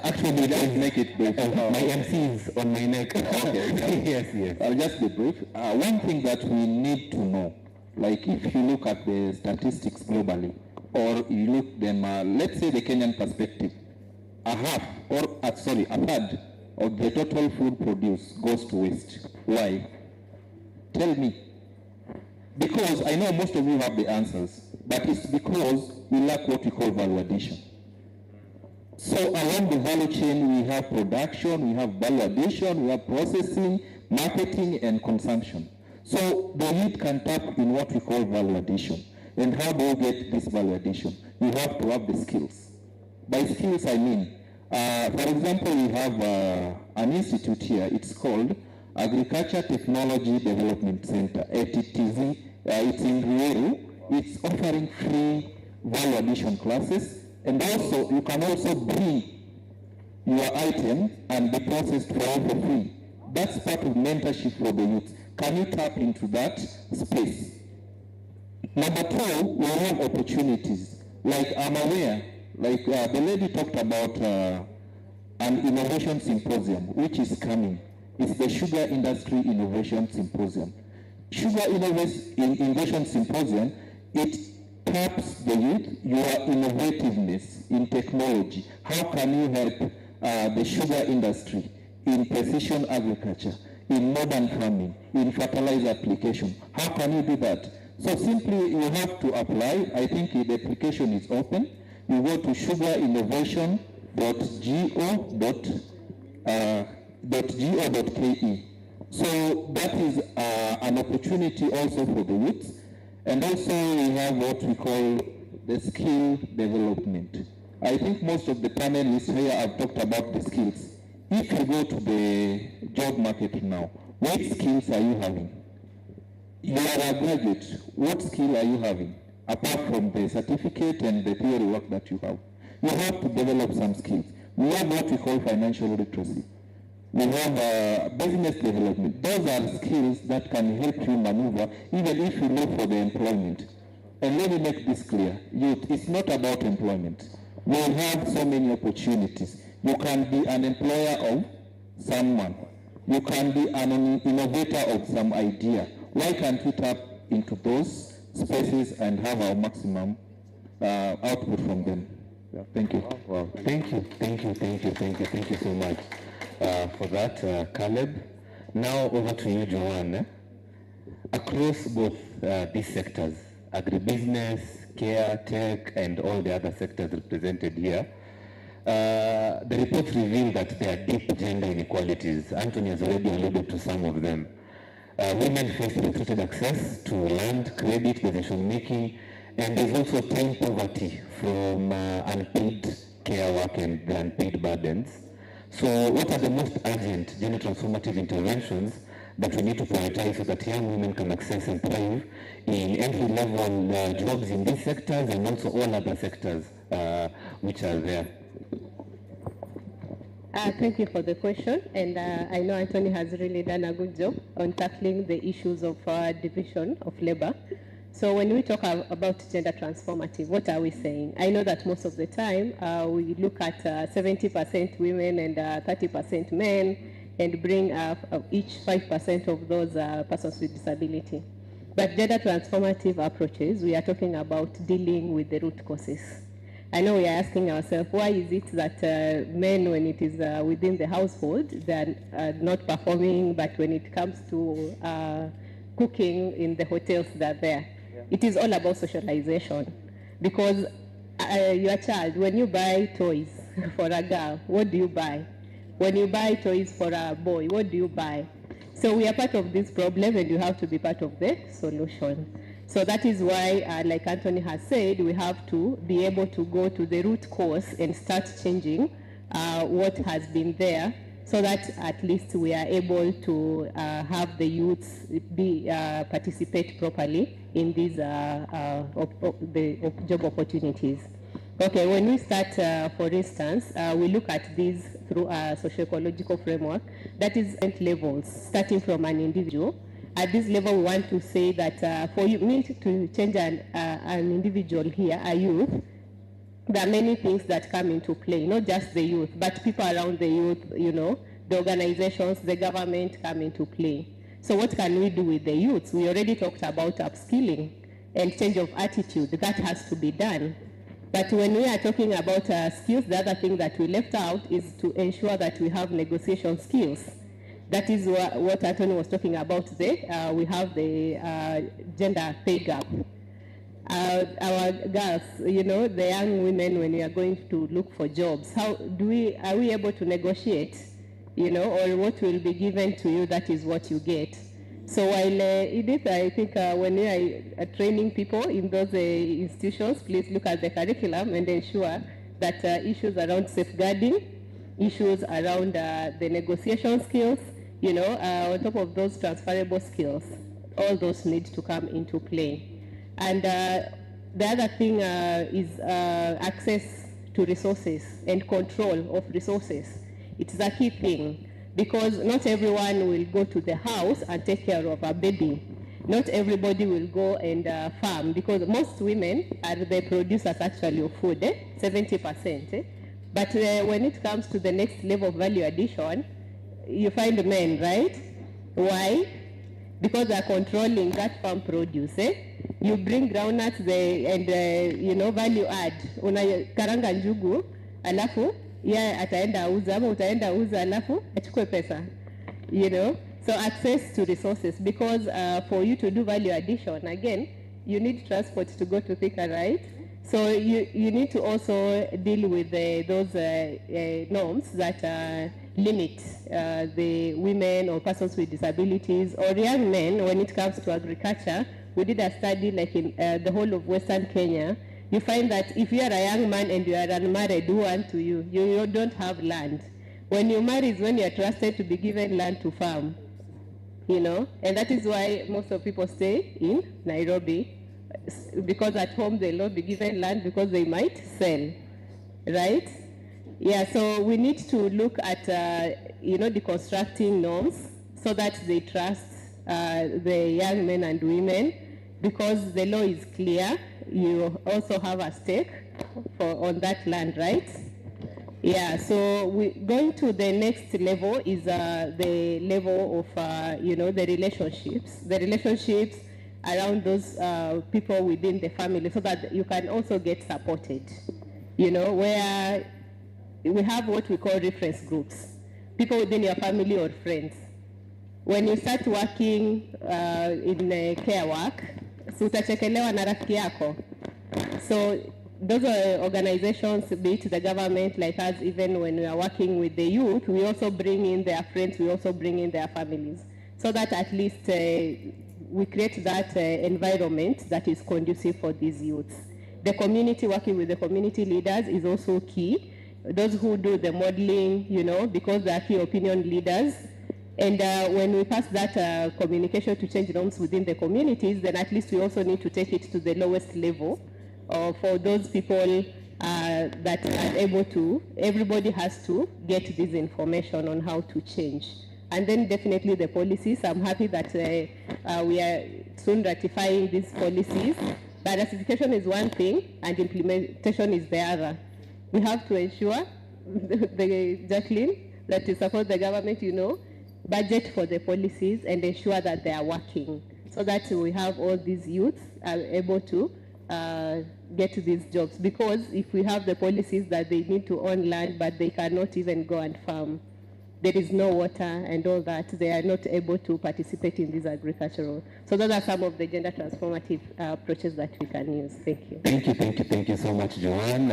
Actually, let's make it brief. My MC is on my neck. Okay. Yes. I'll just be brief. One thing that we need to know, like if you look at the statistics globally, or you look them, let's say the Kenyan perspective, a third of the total food produced goes to waste. Why? Tell me. Because I know most of you have the answers, but it's because we lack what we call value addition. So along the value chain, we have production, we have value addition, we have processing, marketing, and consumption. So the youth can tap in what we call value addition. And how do you get this value addition? You have to have the skills. By skills, I mean, for example, we have an institute here. It's called Agriculture Technology Development Center, ATTZ. It's in Ruiru. It's offering free value addition classes. And also, you can also bring your item and be processed for free. That's part of mentorship for the youth. Can you tap into that space? Number two, we have opportunities. Like I'm aware, like the lady talked about an innovation symposium, which is coming. It's the Sugar Industry Innovation Symposium. Sugar Innovation Symposium, it taps the youth, your innovativeness in technology. How can you help the sugar industry in precision agriculture, in modern farming, in fertilizer application? How can you do that? So simply you have to apply. I think the application is open. You go to sugarinnovation.go.ke. So that is an opportunity also for the youth. And also we have what we call the skill development. I think most of the panelists here have talked about the skills. If you go to the job market now, what skills are you having? You are a graduate. What skill are you having? Apart from the certificate and the theory work that you have. You have to develop some skills. We have what we call financial literacy. We have business development. Those are skills that can help you maneuver even if you look for the employment. And let me make this clear. Youth, it's not about employment. We have so many opportunities. You can be an employer of someone. You can be an innovator of some idea. Why can't we tap into those spaces and have our maximum output from them? Yeah, thank you. Well, thank you so much for that, Caleb. Now over to you, Joanne. Across both these sectors, agribusiness, care, tech, and all the other sectors represented here, the report revealed that there are deep gender inequalities. Anthony has already alluded to some of them. Women face restricted access to land, credit, decision making, and there's also time poverty from unpaid care work and the unpaid burdens. So what are the most urgent gender transformative interventions that we need to prioritize so that young women can access and thrive in entry-level jobs in these sectors and also all other sectors which are there? Thank you for the question, and I know Anthony has really done a good job on tackling the issues of division of labor. So when we talk about gender transformative, what are we saying? I know that most of the time we look at 70% women and 30% men and bring each 5% of those persons with disability. But gender transformative approaches, we are talking about dealing with the root causes. I know we are asking ourselves, why is it that men, when it is within the household, they are not performing, but when it comes to cooking in the hotels, they're there? Yeah. It is all about socialization. Because your child, when you buy toys for a girl, what do you buy? When you buy toys for a boy, what do you buy? So we are part of this problem, and you have to be part of the solution. So that is why, like Anthony has said, we have to be able to go to the root cause and start changing what has been there, so that at least we are able to have the youths participate properly in these job opportunities. Okay, when we start, for instance, we look at these through a socio-ecological framework that is at levels, starting from an individual. At this level, we want to say that for me to change an individual here, a youth, there are many things that come into play, not just the youth, but people around the youth, you know, the organizations, the government come into play. So what can we do with the youth? We already talked about upskilling and change of attitude. That has to be done. But when we are talking about skills, the other thing that we left out is to ensure that we have negotiation skills. That is what Anthony was talking about there. We have the gender pay gap. Our girls, you know, the young women, when we are going to look for jobs, are we able to negotiate, you know, or what will be given to you, that is what you get. So while Edith, I think when we are training people in those institutions, please look at the curriculum and ensure that issues around safeguarding, issues around the negotiation skills, you know, on top of those transferable skills, all those need to come into play. And the other thing is access to resources and control of resources. It's a key thing, because not everyone will go to the house and take care of a baby. Not everybody will go and farm, because most women are the producers actually of food, 70%. But when it comes to the next level of value addition, you find men, right? Why? Because they are controlling that farm produce. You bring groundnuts and you know, value add. Karanga njugu, alafu ya ataenda auza, ama utaenda auza, alafu achukue pesa. You know, so access to resources, because for you to do value addition, again, you need transport to go to Thika, right? So you need to also deal with those norms that limit the women or persons with disabilities or young men when it comes to agriculture. We did a study like in the whole of Western Kenya. You find that if you are a young man and you are unmarried, who unto you? You don't have land. When you marry is when you are trusted to be given land to farm, you know, and that is why most of people stay in Nairobi, because at home they'll not be given land because they might sell, right? Yeah, so we need to look at, you know, deconstructing norms so that they trust the young men and women, because the law is clear. You also have a stake on that land, right? Yeah, so going to the next level is the level of, you know, the relationships around those people within the family, so that you can also get supported, you know, where we have what we call reference groups, people within your family or friends. When you start working in care work, so utachekelewa na rafiki yako. So those are organizations, be it the government, like us, even when we are working with the youth, we also bring in their friends, we also bring in their families, so that at least we create that environment that is conducive for these youths. The community, working with the community leaders is also key. Those who do the modeling, you know, because they are key opinion leaders. And when we pass that communication to change norms within the communities, then at least we also need to take it to the lowest level for those people that are able to. Everybody has to get this information on how to change. And then definitely the policies. I'm happy that we are soon ratifying these policies. But ratification is one thing and implementation is the other. We have to ensure, Jacqueline, that you support the government, you know, budget for the policies and ensure that they are working, so that we have all these youths are able to get to these jobs. Because if we have the policies that they need to own land but they cannot even go and farm, there is no water and all that, they are not able to participate in this agricultural. So those are some of the gender transformative approaches that we can use. Thank you. Thank you so much, Joanne.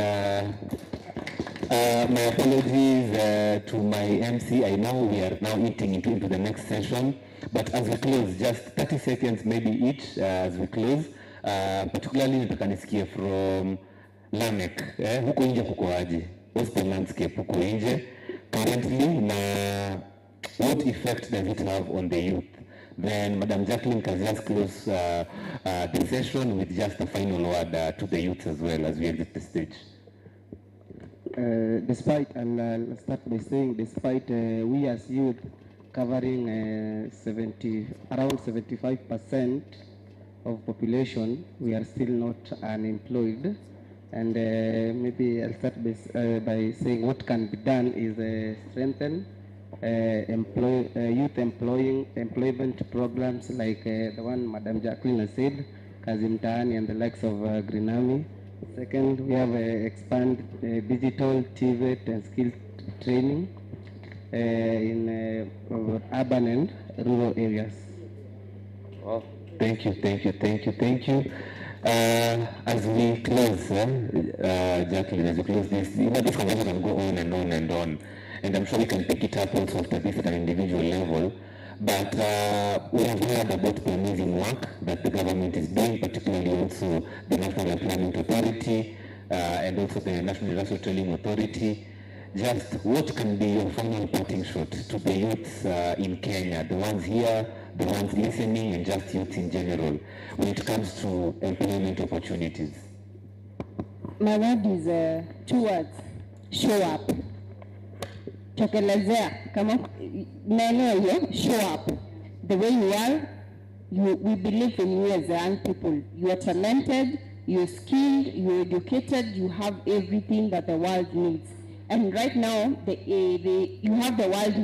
My apologies to my MC. I know we are now eating into the next session, but as we close, just 30 seconds maybe each as we close. Particularly nataka nisikie from Lamek, huko nje kuko aje? What's the landscape huko nje currently, na what effect does it have on the youth? Then Madam Jacqueline can just close the session with just a final word to the youth as well as we exit the stage. Despite, and I'll start by saying, despite we as youth covering around 75% of population, we are still not unemployed. And maybe I'll start by saying what can be done is strengthen youth employment programs like the one Madam Jacqueline has said, Kazi Mtaani and the likes of Green Army. Second, we have expand digital, TVET and skill training in urban and rural areas. Well, thank you. As we close, Jacqueline, as we close this, this conversation can go on and on and on, and I'm sure we can pick it up also after this at an individual level. But we have heard about the amazing work that the government is doing, particularly also the National Employment Authority and also the National Industrial Training Authority. Just what can be your final parting shot to the youths in Kenya, the ones here, the ones listening, and just youths in general, when it comes to employment opportunities? My word is two words: show up. Tokelezea kama naelewa hiyo, show up the way you are. We believe in you as young people. You are talented, you're skilled, you're educated, you have everything that the world needs. And right now, you have the world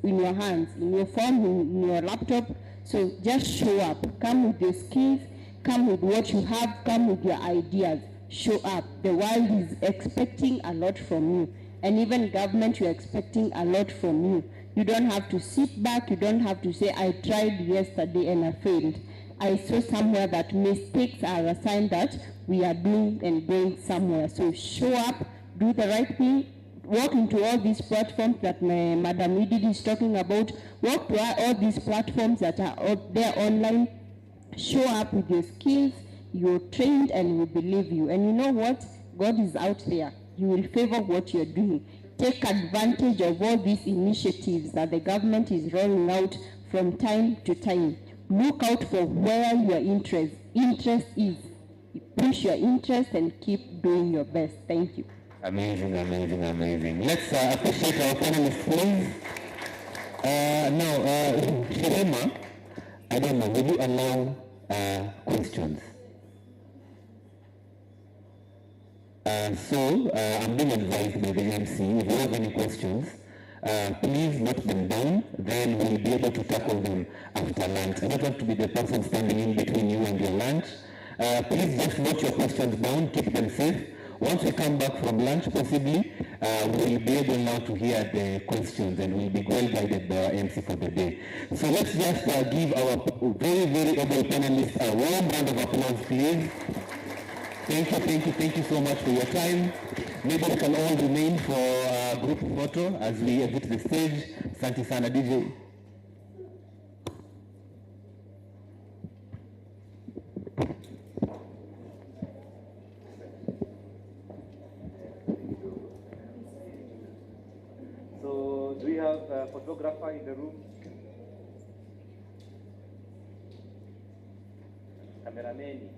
in your hands, in your phone, in your laptop. So just show up. Come with your skills, come with what you have, come with your ideas. Show up. The world is expecting a lot from you. And even government, you're expecting a lot from you. You don't have to sit back. You don't have to say, I tried yesterday and I failed. I saw somewhere that mistakes are a sign that we are doing and going somewhere. So show up, do the right thing, walk into all these platforms that Madam Edith is talking about. Walk to all these platforms that are out there online. Show up with your skills. You're trained and we believe you. And you know what? God is out there. You will favor what you're doing. Take advantage of all these initiatives that the government is rolling out from time to time. Look out for where your interest is. Push your interest and keep doing your best. Thank you. Amazing. Let's appreciate our panelists, please. Now, Shirema, I don't know, will you allow questions? I'm being advised by the MC, if you have any questions, please note them down, then we'll be able to tackle them after lunch. I don't want to be the person standing in between you and your lunch. Please just note your questions down, keep them safe. Once we come back from lunch, possibly, we'll be able now to hear the questions and we'll be well guided by our MC for the day. So let's just give our very, very able panelists a warm round of applause, please. Thank you so much for your time. Maybe we can all remain for a group photo as we exit the stage. Asante sana, DJ. So, do we have a photographer in the room? Cameraman.